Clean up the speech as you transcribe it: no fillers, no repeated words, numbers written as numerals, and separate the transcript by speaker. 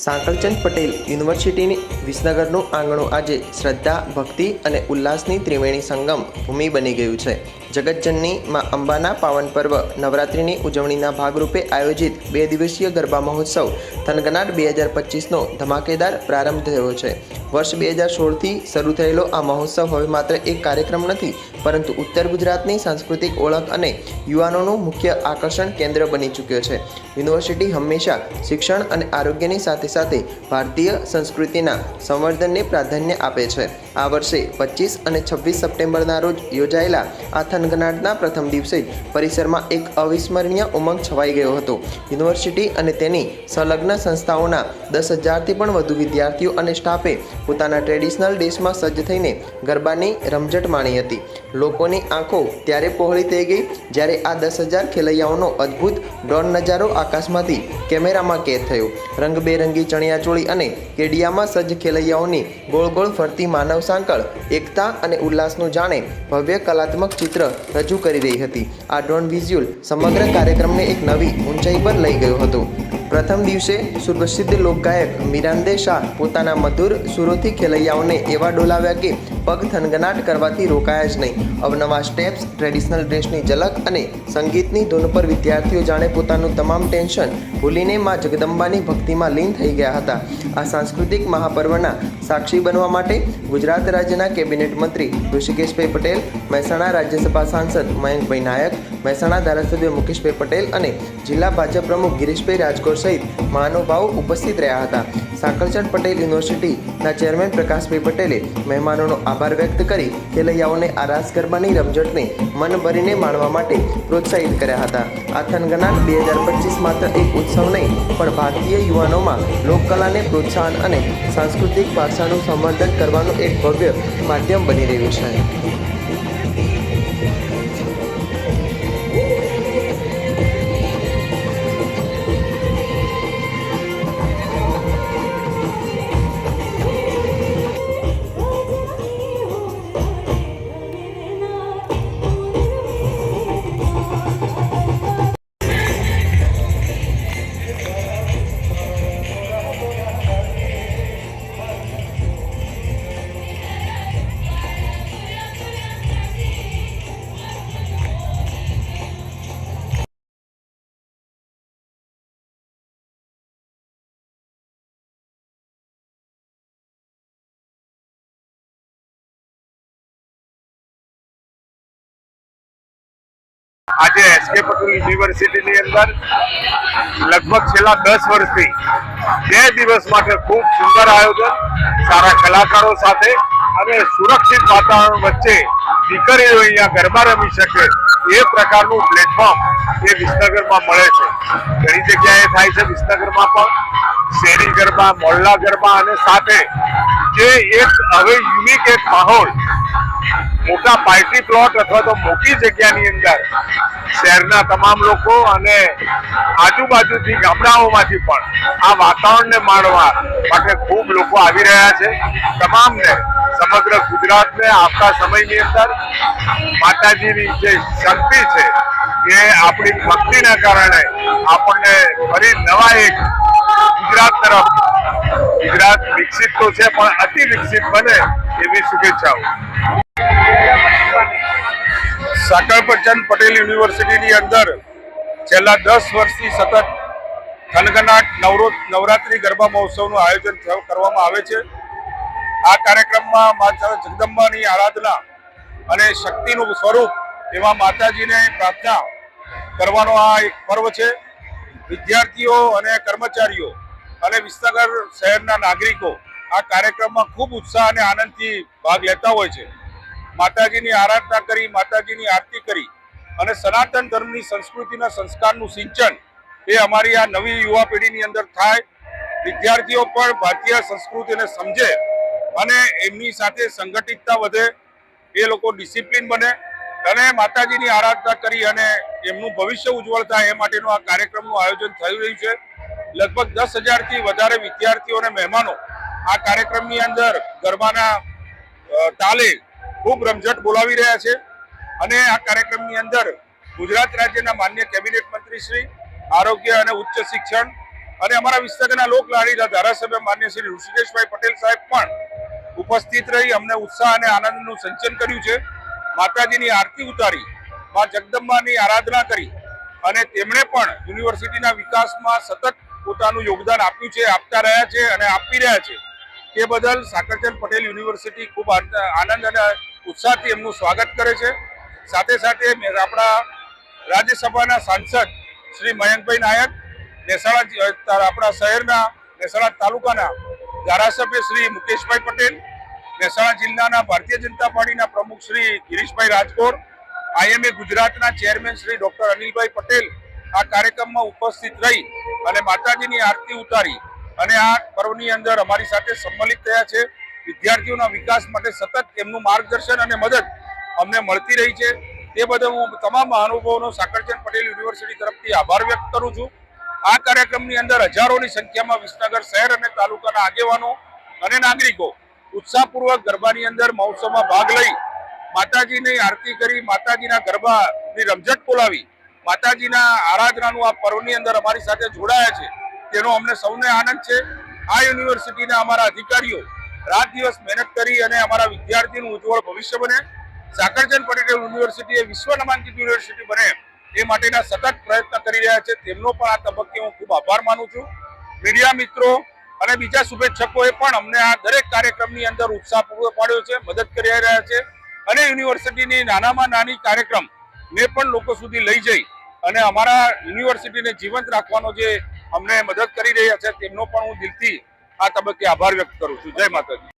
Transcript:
Speaker 1: સાંકળચંદ પટેલ યુનિવર્સિટીની વિસનગરનું આંગણું આજે શ્રદ્ધા, ભક્તિ અને ઉલ્લાસની ત્રિવેણી સંગમ ભૂમિ બની ગયું છે. જગતજનની માં અંબાના પાવન પર્વ નવરાત્રિની ઉજવણીના ભાગરૂપે આયોજિત 2 દિવસીય ગરબા મહોત્સવ થનગનાટ 2025નો ધમાકેદાર પ્રારંભ થયો છે. વર્ષ 2016થી શરૂ થયેલો આ મહોત્સવ હવે માત્ર એક કાર્યક્રમ નથી, પરંતુ ઉત્તર ગુજરાતની સાંસ્કૃતિક ઓળખ અને યુવાનોનું મુખ્ય આકર્ષણ કેન્દ્ર બની ચૂક્યો છે. યુનિવર્સિટી હંમેશા શિક્ષણ અને આરોગ્યની સાથે સાથે ભારતીય સંસ્કૃતિના સંવર્ધનને પ્રાધાન્ય આપે છે. આ વર્ષે 25 અને 26 સપ્ટેમ્બરના રોજ યોજાયેલા આ થનગનાટના પ્રથમ દિવસે જ પરિસરમાં એક અવિસ્મરણીય ઉમંગ છવાઈ ગયો હતો. યુનિવર્સિટી અને તેની સંલગ્ન સંસ્થાઓના 10,000થી પણ વધુ વિદ્યાર્થીઓ અને સ્ટાફે પોતાના ટ્રેડિશનલ ડ્રેસમાં સજ્જ થઈને ગરબાની રમઝટ માણી હતી. લોકોની આંખો ત્યારે પહોળી થઈ ગઈ જ્યારે આ 10,000 ખેલૈયાઓનો અદ્ભુત ડ્રોન નજારો આકાશમાંથી કેમેરામાં કેદ થયો. રંગબેરંગી ચણિયાચોળી અને કેડિયામાં સજ્જ ખેલૈયાઓની ગોળ ગોળ ફરતી માનવ સાંકળ એકતા અને ઉલ્લાસનું જાણે ભવ્ય કલાત્મક ચિત્ર રજૂ કરી રહી હતી. આ ડ્રોન વિઝ્યુઅલ સમગ્ર કાર્યક્રમને એક નવી ઊંચાઈ પર લઈ ગયો હતો. પ્રથમ દિવસે સુપ્રસિદ્ધ લોકગાયક મિરાંદે શાહ પોતાના મધુર સુરોથી ખેલૈયાઓને એવા ડોલાવ્યા કે પગ થનગનાટ કરવાથી રોકાયા જ નહીં. અવનવા સ્ટેપ્સ, ટ્રેડિશનલ ડ્રેસની ઝલક અને સંગીતની ધૂન પર વિદ્યાર્થીઓ જાણે પોતાનું તમામ ટેન્શન ભૂલીને માં જગદંબાની ભક્તિમાં લીન થઈ ગયા હતા. આ સાંસ્કૃતિક મહાપર્વના સાક્ષી બનવા માટે ગુજરાત રાજ્યના કેબિનેટ મંત્રી ઋષિકેશભાઈ પટેલ, મહેસાણા રાજ્યસભા સાંસદ મયંકભાઈ નાયક, મહેસાણા ધારાસભ્ય મુકેશભાઈ પટેલ અને જિલ્લા ભાજપ પ્રમુખ ગિરીશભાઈ રાજકોર સહિત મહાનુભાવો ઉપસ્થિત રહ્યા હતા. સાંકળચંદ પટેલ યુનિવર્સિટીના ચેરમેન પ્રકાશભાઈ પટેલે મહેમાનોનો આભાર વ્યક્ત કરી ખેલૈયાઓને આ રાસ ગરબાની રમઝટને મન ભરીને માણવા માટે પ્રોત્સાહિત કર્યા હતા. આ થનગનાટ 2025 માત્ર એક ઉત્સવ નહીં, પણ ભારતીય યુવાનોમાં લોકકલાને પ્રોત્સાહન અને સાંસ્કૃતિક વારસાનું સંવર્ધન કરવાનું એક ભવ્ય માધ્યમ બની રહ્યું છે.
Speaker 2: આજે એસકે પટેલ યુનિવર્સિટીની અંદર લગભગ છેલ્લા 10 વર્ષથી 2 દિવસ માટે ખૂબ સુંદર આયોજન, સારા કલાકારો સાથે અને સુરક્ષિત વાતાવરણ વચ્ચે દીકરીઓ અહીંયા ગરબા રમી શકે એ પ્રકારનું પ્લેટફોર્મ એ વિસનગરમાં મળે છે. ઘણી જગ્યાએ થાય છે વિસનગરમાં પણ શેરી ગરબા, મોહલ્લા ગરબા અને સાથે જે એક હવે યુનિક એક માહોલ મોટા પાર્ટી પ્લોટ અથવા તો મોટી જગ્યાની અંદર શહેરના તમામ લોકો અને આજુબાજુથી ગામડાઓમાંથી પણ આ વાતાવરણને માણવા માટે ખૂબ લોકો આવી રહ્યા છે. તમામને સમગ્ર ગુજરાતને આવતા સમયની અંદર માતાજીની જે શક્તિ છે એ આપણી ભક્તિના કારણે આપણને ફરી નવા એક ગુજરાત તરફ, ગુજરાત વિકસિત તો છે પણ અતિ વિકસિત બને એવી શુભેચ્છાઓ. સાંકળચંદ પટેલ યુનિવર્સિટીની અંદર છેલ્લા 10 વર્ષથી સતત થનગનાટ નવરાત્રી ગરબા મહોત્સવનું આયોજન કરવામાં આવે છે. આ કાર્યક્રમમાં માતા જગદંબાની આરાધના અને શક્તિનું સ્વરૂપ એવા માતાજીને પ્રાર્થના કરવાનો આ એક પર્વ છે. વિદ્યાર્થીઓ અને કર્મચારીઓ અને વિસનગર શહેરના નાગરિકો આ કાર્યક્રમમાં ખૂબ ઉત્સાહ અને આનંદથી ભાગ લેતા હોય છે. માતાજીની આરાધના કરી, માતાજીની આરતી કરી અને સનાતન ધર્મની સંસ્કૃતિના સંસ્કારનું સિંચન એ અમારી આ નવી યુવા પેઢીની અંદર થાય. વિદ્યાર્થીઓ પણ ભારતીય સંસ્કૃતિને સમજે અને એમની સાથે સંગઠિતતા વધે, એ લોકો ડિસિપ્લિન બને અને માતાજીની આરાધના કરી અને એમનું ભવિષ્ય ઉજ્જવળ થાય એ માટેનું આ કાર્યક્રમનું આયોજન થઈ રહ્યું છે. લગભગ 10,000થી વધારે વિદ્યાર્થીઓ અને મહેમાનો આ કાર્યક્રમની અંદર ગરબાના તાલે ખૂબ રમઝટ બોલાવી રહ્યા છે. અને આ કાર્યક્રમની અંદર ગુજરાત રાજ્યના માન્ય કેબિનેટ મંત્રી શ્રી, આરોગ્ય અને ઉચ્ચ શિક્ષણ અને અમારા વિસ્તારના લોકલાડીના ધારાસભ્ય માન્ય શ્રી ઋષિકેશભાઈ પટેલ સાહેબ પણ ઉપસ્થિત રહી અમને ઉત્સાહ અને આનંદનું સિંચન કર્યું છે. માતાજીની આરતી ઉતારી, માં જગદંબાની આરાધના કરી અને તેમણે પણ યુનિવર્સિટીના વિકાસમાં સતત પોતાનું યોગદાન આપ્યું છે, આપતા રહ્યા છે અને આપી રહ્યા છે. તે બદલ સાકરચંદ પટેલ યુનિવર્સિટી ખૂબ આનંદ અને ઉત્સાહથી એમનું સ્વાગત કરે છે. સાથે સાથે આપણા રાજ્યસભાના સાંસદ શ્રી મયંકભાઈ નાયક, મહેસાણા આપણા શહેરના મહેસાણા તાલુકાના ધારાસભ્ય શ્રી મુકેશભાઈ પટેલ, મહેસાણા જિલ્લાના ભારતીય જનતા પાર્ટીના પ્રમુખ શ્રી ગિરીશભાઈ રાજકોર, IMA ગુજરાતના ચેરમેન શ્રી ડોક્ટર અનિલભાઈ પટેલ આ કાર્યક્રમમાં ઉપસ્થિત રહી અને માતાજીની આરતી ઉતારી અને આ પર્વની અંદર અમારી સાથે સંમલિત થયા છે. વિદ્યાર્થીઓના વિકાસ માટે સતત એમનું માર્ગદર્શન અને મદદ અમને મળતી રહી છે. તે બદલ હું તમામ મહાનુભાવોનો સાકરચંદ પટેલ યુનિવર્સિટી તરફથી આભાર વ્યક્ત કરું છું. આ કાર્યક્રમની અંદર હજારોની સંખ્યામાં વિસનગર શહેર અને તાલુકાના આગેવાનો અને નાગરિકો ઉત્સાહપૂર્વક ગરબાની અંદર મહોત્સવમાં ભાગ લઈ માતાજીની આરતી કરી, માતાજીના ગરબાની રમઝટ બોલાવી, માતાજીના આરાધનાનું આ પર્વની અંદર અમારી સાથે જોડાયા છે. તેનો અમને સૌને આનંદ છે. આ યુનિવર્સિટીના અમારા અધિકારીઓ રાત દિવસ મહેનત કરી અને અમારા વિદ્યાર્થીનું ઉજ્જવળ ભવિષ્ય બને, સાકરચંદ પટેલ યુનિવર્સિટી એ વિશ્વ નામાંકિત યુનિવર્સિટી બને એ માટેના સતત પ્રયત્ન કરી રહ્યા છે. તેમનો પણ આ તબક્કે હું ખૂબ આભાર માનું છું. મીડિયા મિત્રો અને બીજા શુભેચ્છકોએ પણ અમને આ દરેક કાર્યક્રમની અંદર ઉત્સાહ પૂરો પાડ્યો છે, મદદ કરી રહ્યા છે અને યુનિવર્સિટીની નાનામાં નાની કાર્યક્રમ ને પણ લોકો સુધી લઈ જઈ અને અમારા યુનિવર્સિટીને જીવંત રાખવાનો જે અમને મદદ કરી રહ્યા છે તેમનો પણ હું દિલથી આ તબક્કે આભાર વ્યક્ત કરું છું. જય માતાજી.